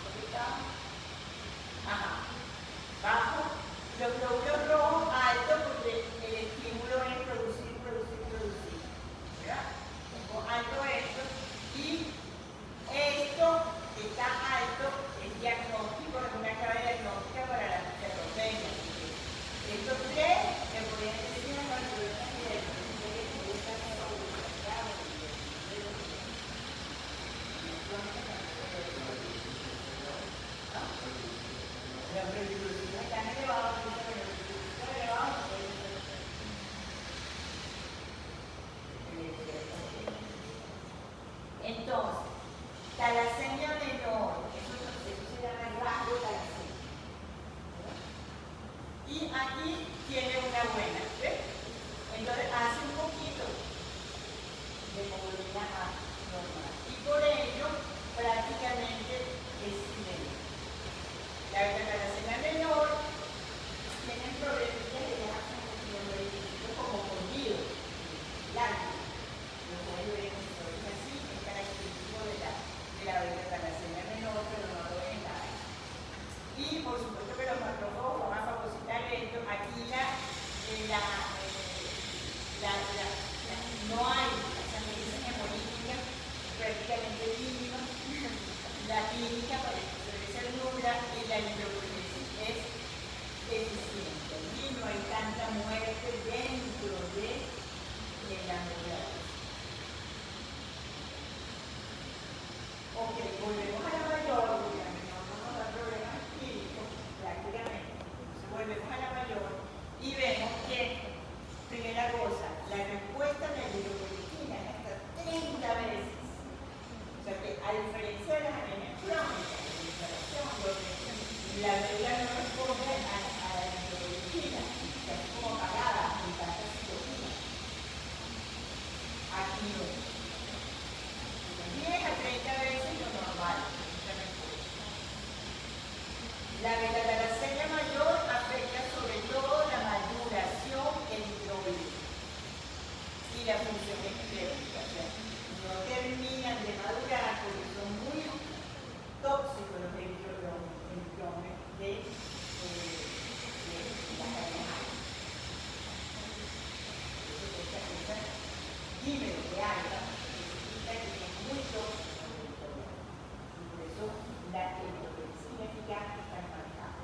¿dónde estamos? Ajá. Bajo. Los glóbulos rojos altos porque el estímulo es producir. ¿Verdad? Pongo alto esto. Y esto está alto, es diagnóstico, es una clave diagnóstica para la cerrotecnia. Estos tres me podrían decir una calculación de la previrulosidad es tan elevada, entonces, talasemia menor, eso se llama rasgo talasemia. Y aquí tiene una buena, ¿ves? Entonces hace un poquito de hemoglobina A normal. Y por ello, prácticamente es simétrica. La beta-talasemia menor tienen problemas de los como corridos, largos. Los pueden ver en historias así, es característico de la beta-talasemia menor, pero no lo ven nada. Y por supuesto que los macrófagos van a fagocitar esto. Aquí no hay sanguíneas hemolíticas, prácticamente mínima. La clínica parece ser nula y la hidropoiesis es eficiente. Y no hay tanta muerte dentro de la enfermedad. Ok, volvemos a la mayor, porque a mí no nos da problemas clínicos, prácticamente. Entonces volvemos a la mayor y vemos que, primera cosa, la respuesta de la hidropoietina es hasta 30 veces. O sea que a diferencia de las anemias crónicas, la regla no responde a la hidropoietina, que es como apagada en tantas citoquinas. Aquí no. 10 a 30 veces lo normal. La beta-talasemia mayor afecta sobre todo la maduración eritrólica y la función epiléptica. O sea, no terminan de madurar porque son muy tóxicos los eritrones de las animales. Esa dímelo de alta significa que son muy tóxicos los eritrones. Y por eso la eritropoiesis eficaz está marcada.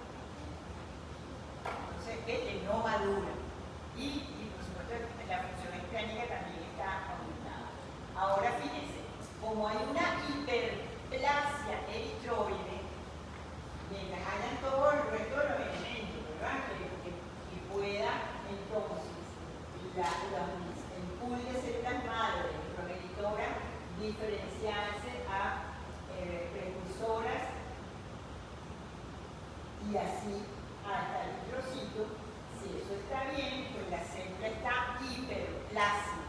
y así hasta el trocito. Si eso está bien, pues la célula está hiperplástica.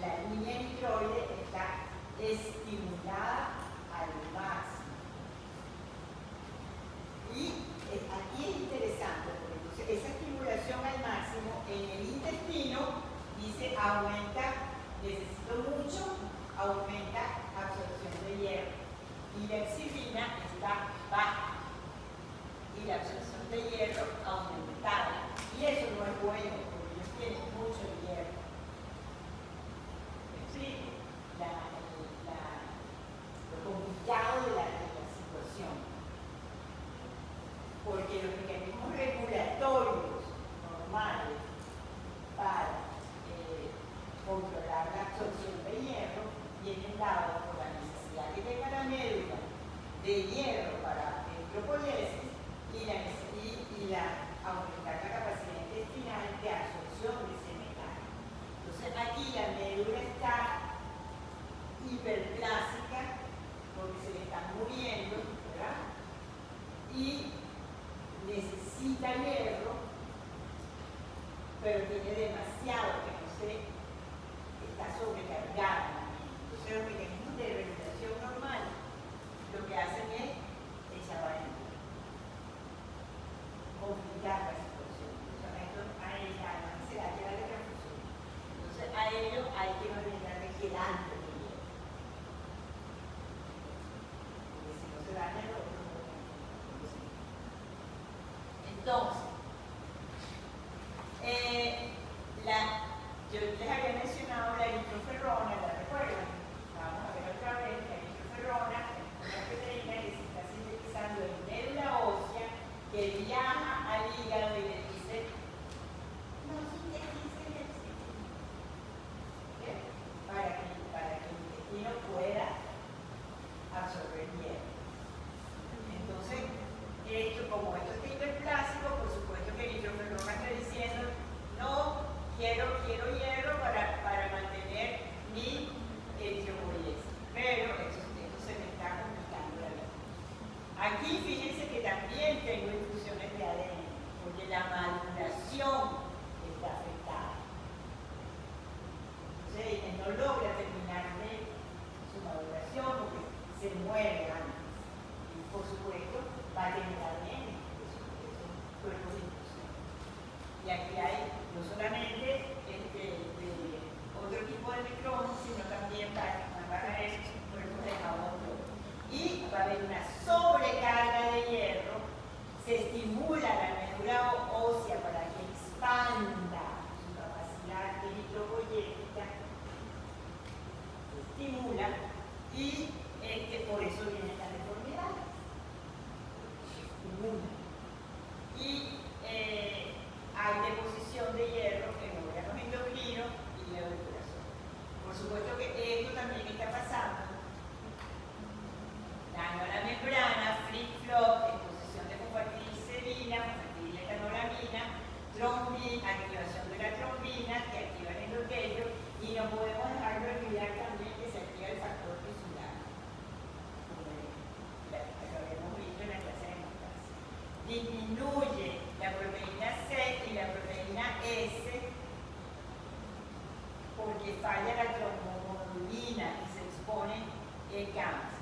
La línea eritroide está estimulada al máximo. Y aquí es interesante, porque entonces esa estimulación al máximo en el intestino dice aumenta, necesito mucho, aumenta absorción de hierro. Y la exilina está baja. Y la absorción de hierro aumentada. Y eso no es bueno, porque ellos tienen mucho hierro. ¿Sí? Lo complicado de la situación. Porque los mecanismos regulatorios normales para controlar la absorción de hierro vienen dados por la necesidad que tenga la médula de hierro para electropoiesis y aumentar la capacidad intestinal de absorción de ese metal. Entonces aquí la médula está hiperplásica porque se le está muriendo, ¿verdad? Y necesita hierro, pero tiene demasiado que no se está sobrecargada. Entonces los mecanismos de regulación normal lo que hacen es echar vaina, complicar la situación. Entonces a ella se la queda de transfusión. Entonces a ellos hay que ordenarle quedando de hierro. Porque si no se daña el otro, entonces, yo les había mencionado la eritroferrona, ¿la recuerdan? Vamos a ver otra vez. La eritroferrona es una proteína que se está sintetizando en médula ósea que viaja al hígado y le dice no sintetice el para que el intestino pueda absorber hierro. Entonces, como esto es hiperplástico, por supuesto que el eritroferrona está diciendo no quiero hierro para mantener mi eritropoiesis. Pero esto se me está complicando la vida. Aquí fíjense que también tengo infusiones de ADN, porque la maduración está afectada. Entonces ella no logra terminar de su maduración porque se muere antes. Y por supuesto va a tener ADN, esos cuerpos de infusión. Y aquí hay no solamente otro tipo de microbios, sino también van a haber cuerpos de jabón. Y va a haber una sobrecarga de hierro, se estimula la médula ósea para que expanda su capacidad eritropoyética, se estimula y por eso vienen las deformidades. Y hay deposición de hierro en órganos endocrinos y hierro del corazón. Por supuesto que esto también está pasando. Daño a la membrana, flip-flop, exposición de fosfatidilcerina, fosfatidiletonolamina, activación de la trombina que activa el endotelio y no podemos dejar de olvidar también que se activa el factor tisular. Lo habíamos visto en la clase de hemostasia. Disminuye la proteína C y la proteína S porque falla la trombomodulina y se expone el cáncer.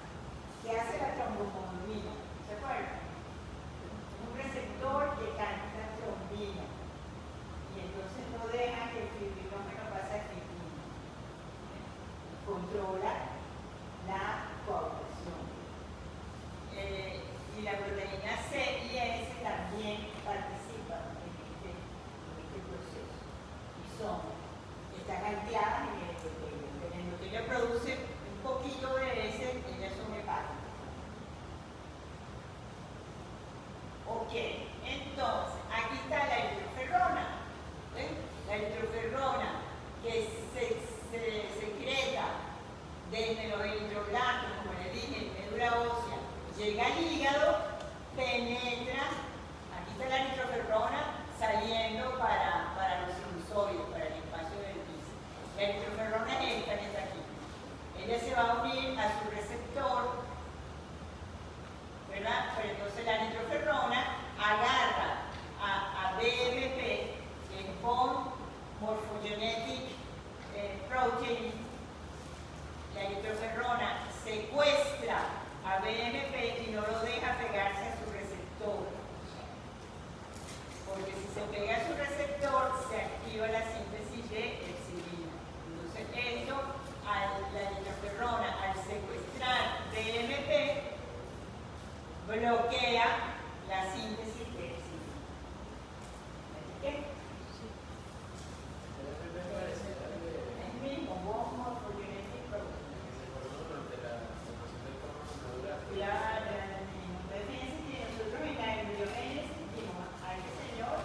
¿Qué hace la trombomodulina? ¿Se acuerdan? Es un receptor que canta trombina y entonces no deja que el fibrinógeno pase a fibrina. Controla la coagulación. Y la proteína C y S también participan en este proceso. Y están ancladas en el endotelio. El endotelio produce un poquito de S, ellas son hepáticas. Ok, entonces, aquí está la eritroferrona. La eritroferrona que se secreta desde los eritroblastos, como les dije, en médula ósea, llega al hígado, penetra, aquí está la eritroferrona saliendo para los sinusoides, para el espacio del bíceps. La eritroferrona es esta que está aquí. Ella se va a unir a su receptor, ¿verdad? Pero bloquea la síntesis de enzima. ¿Me expliqué? Es mismo, vos morphogenetic protein. Claro, es mismo. Entonces fíjense que nosotros en la embriogénesis vimos a este señor,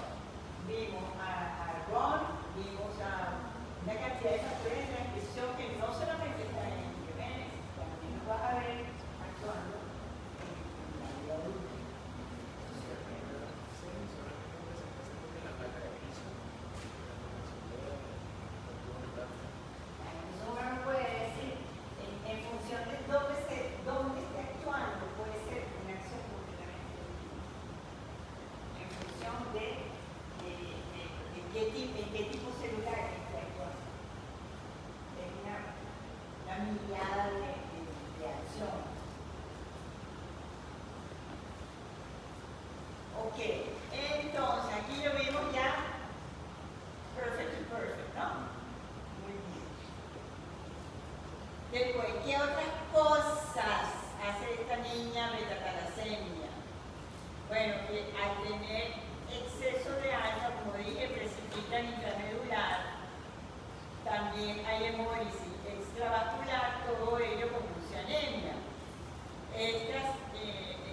vimos a Ron, vimos a una cantidad de factores de transcripción que no solamente están en la embriogénesis, también los vas a ver actuando en la vida adulta. Eso uno puede decir, en función de dónde esté actuando, puede ser una acción completamente distinta. En función de en qué tipo celular está actuando. Es una mirada de acción. Ok, entonces aquí lo vimos ya perfect to perfect, ¿no? Muy bien. Después, ¿qué otras cosas hace esta niña metacalasemia? Bueno, que al tener exceso de alfa, como dije, precipita en intramedular, también hay hemólisis extravascular, todo ello conduce a anemia. Estas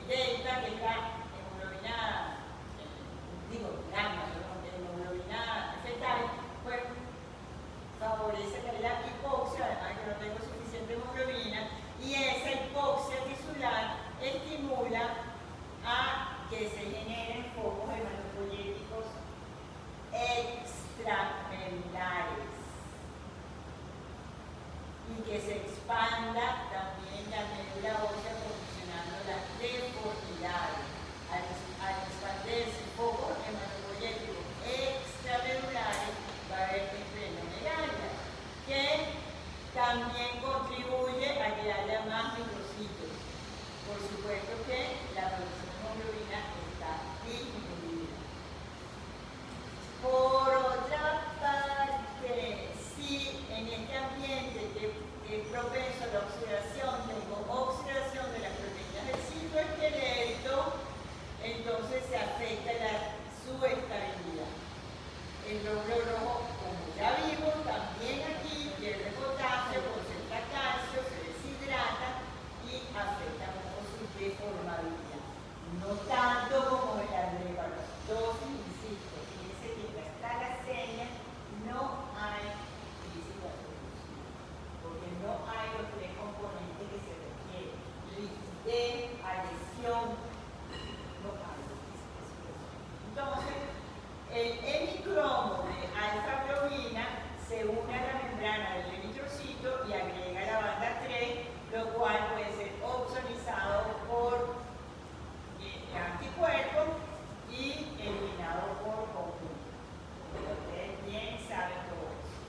delta, que es la hemoglobina, gamma, hemoglobina fetal, pues favorece la hipoxia, además que no tengo suficiente hemoglobina, y esa hipoxia tisular estimula a que se generen focos hematopoyéticos extramedulares y que se expanda también la médula ósea proporcionando las deformidades. Al expandirse focos hematopoyéticos extramedulares va a haber esplenomegalia, que también contribuye a que haya más microcitos. Por supuesto que la producción de hemoglobina está disminuida. Por otra parte, si en este ambiente que es propenso a la oxidación, tengo oxidación de las proteínas del citoesqueleto, entonces se afecta su estabilidad. El glóbulo rojo, como ya vimos, también aquí pierde potasio, concentra calcio, se deshidrata y afecta como su deformabilidad. No tanto como la drepanocytosis, insisto, fíjense que en la talasemia no hay crisis vasoconstrictiva, porque no hay los tres componentes que se requieren: rigidez, adhesión, no hay. Entonces, el hemicromo de alfa-globina se une a la membrana del eritrocito y agrega la banda 3, lo cual puede ser opsonizado por anticuerpos y eliminado por conjunto. Ustedes bien saben todo eso.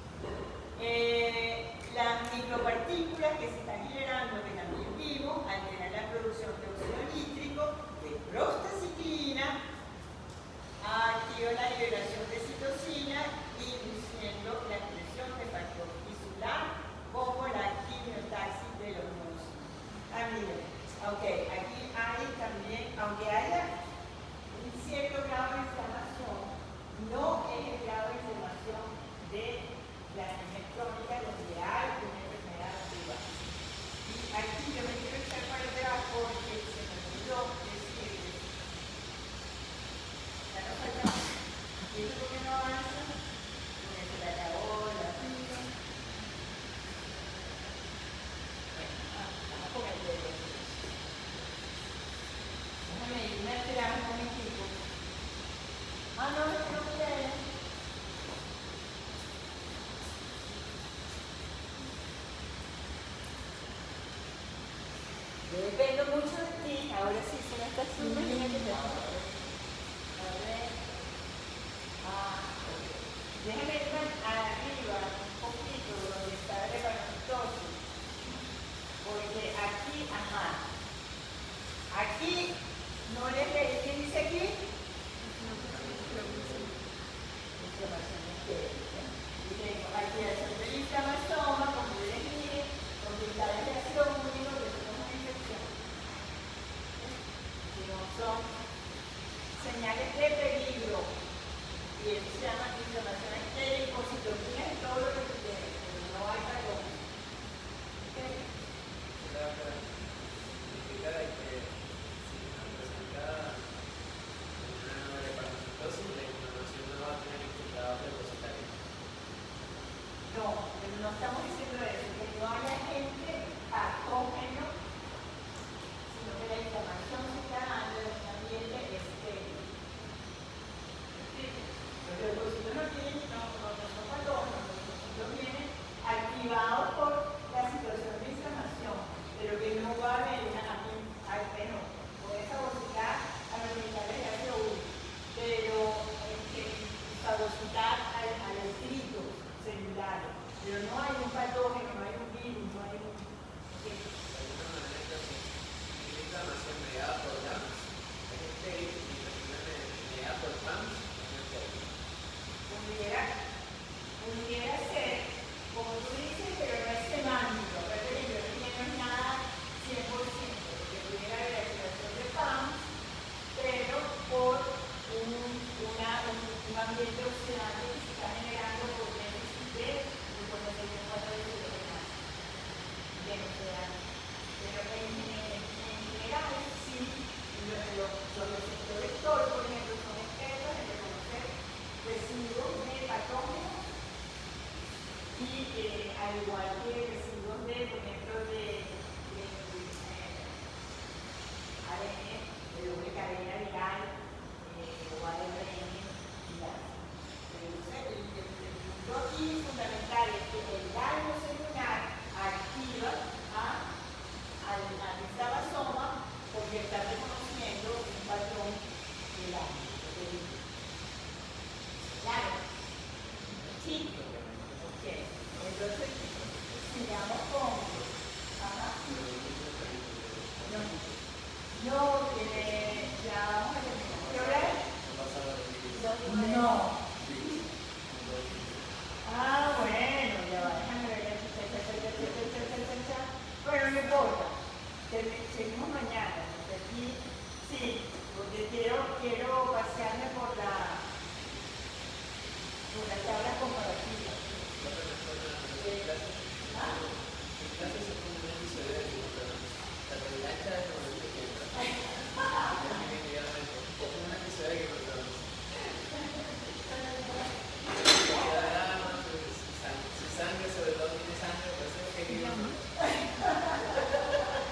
Las micropartículas que se están generando, que también vimos, alteran la producción de óxido nítrico, de prostaciclina, activa la liberación de citocina, induciendo la expresión de factor tisular como la quimiotaxis de los monocitos. Miren, ok, aquí hay también, aunque haya un cierto grado de inflamación, no es el grado de inflamación de la anemia crónica donde hay una enfermedad activa. Y aquí yo me quiero echar para atrás porque se me olvidó decirles. Ya no falta más. ¿Y eso por qué no avanza? Porque se le acabó la pila. Bueno, vamos con el dedo. Déjame irme atrás un momentico. No, es que no quiere. Yo dependo mucho de ti. Ahora sí, se me está súper bien que te a ver. Ok. Déjame ir arriba un poquito donde está la drepanocytosis. Porque aquí, aquí no les leí. ¿Qué dice aquí? Inflamación estérica. Y tengo alteración del inflamastoma, como yo les dije, porque está desde ácido úrico, que es una infección. señales de peligro. Y eso se llama inflamación estéril, o citopenia y todo lo que tú quieras, pero no hay patrón. ¿Ok? Significa de que si nos presenta una hepatocitosis, la inflamación no va a tener infiltrados depositarios. No, pero no estamos diciendo eso, que no haya gente patógeno, sino que la inflamación se está dando en un ambiente estéril. Los leucocitos no son patógenos, los leucocitos vienen activados por la situación de inflamación, pero que no va a haber bueno, puede fagocitar a los genitales de ácido úrico, pero fagocitar al estrito celular, pero no hay un patógeno, no hay un virus, no hay un... De alguna manera, entonces, una inflamación mediada por GAMS es estéril y una mediada por PAMS es estéril. Pudiera ser, como tú dices, pero no es semántico. Aparte que yo no es nada 100%, porque pudiera haber activación de PAMS, pero por un ambiente oxidante que se está generando por déficit de gluconeogénese 4 desoxigenasa. Bien, o sea, pero en general, sí, los receptores TOL, por ejemplo, son expertos en reconocer residuos de patógenos y al igual que residuos de, por ejemplo, de ADN, de doble cadena viral o ARN viral. Entonces, el punto aquí fundamental es que el daño celular activa al metabasoma porque está reconociendo un patrón de daño. Claro. Sí. Ok. Entonces, sigamos con... Ajá. No, ya vamos a terminar. ¿Qué hora es? No. Ah, bueno, ya va, déjame ver. Bueno, no importa. Seguimos mañana. Porque aquí, sí, porque quiero pasearme por la tabla comparativa. En clase se pone un episodio de la regulacha de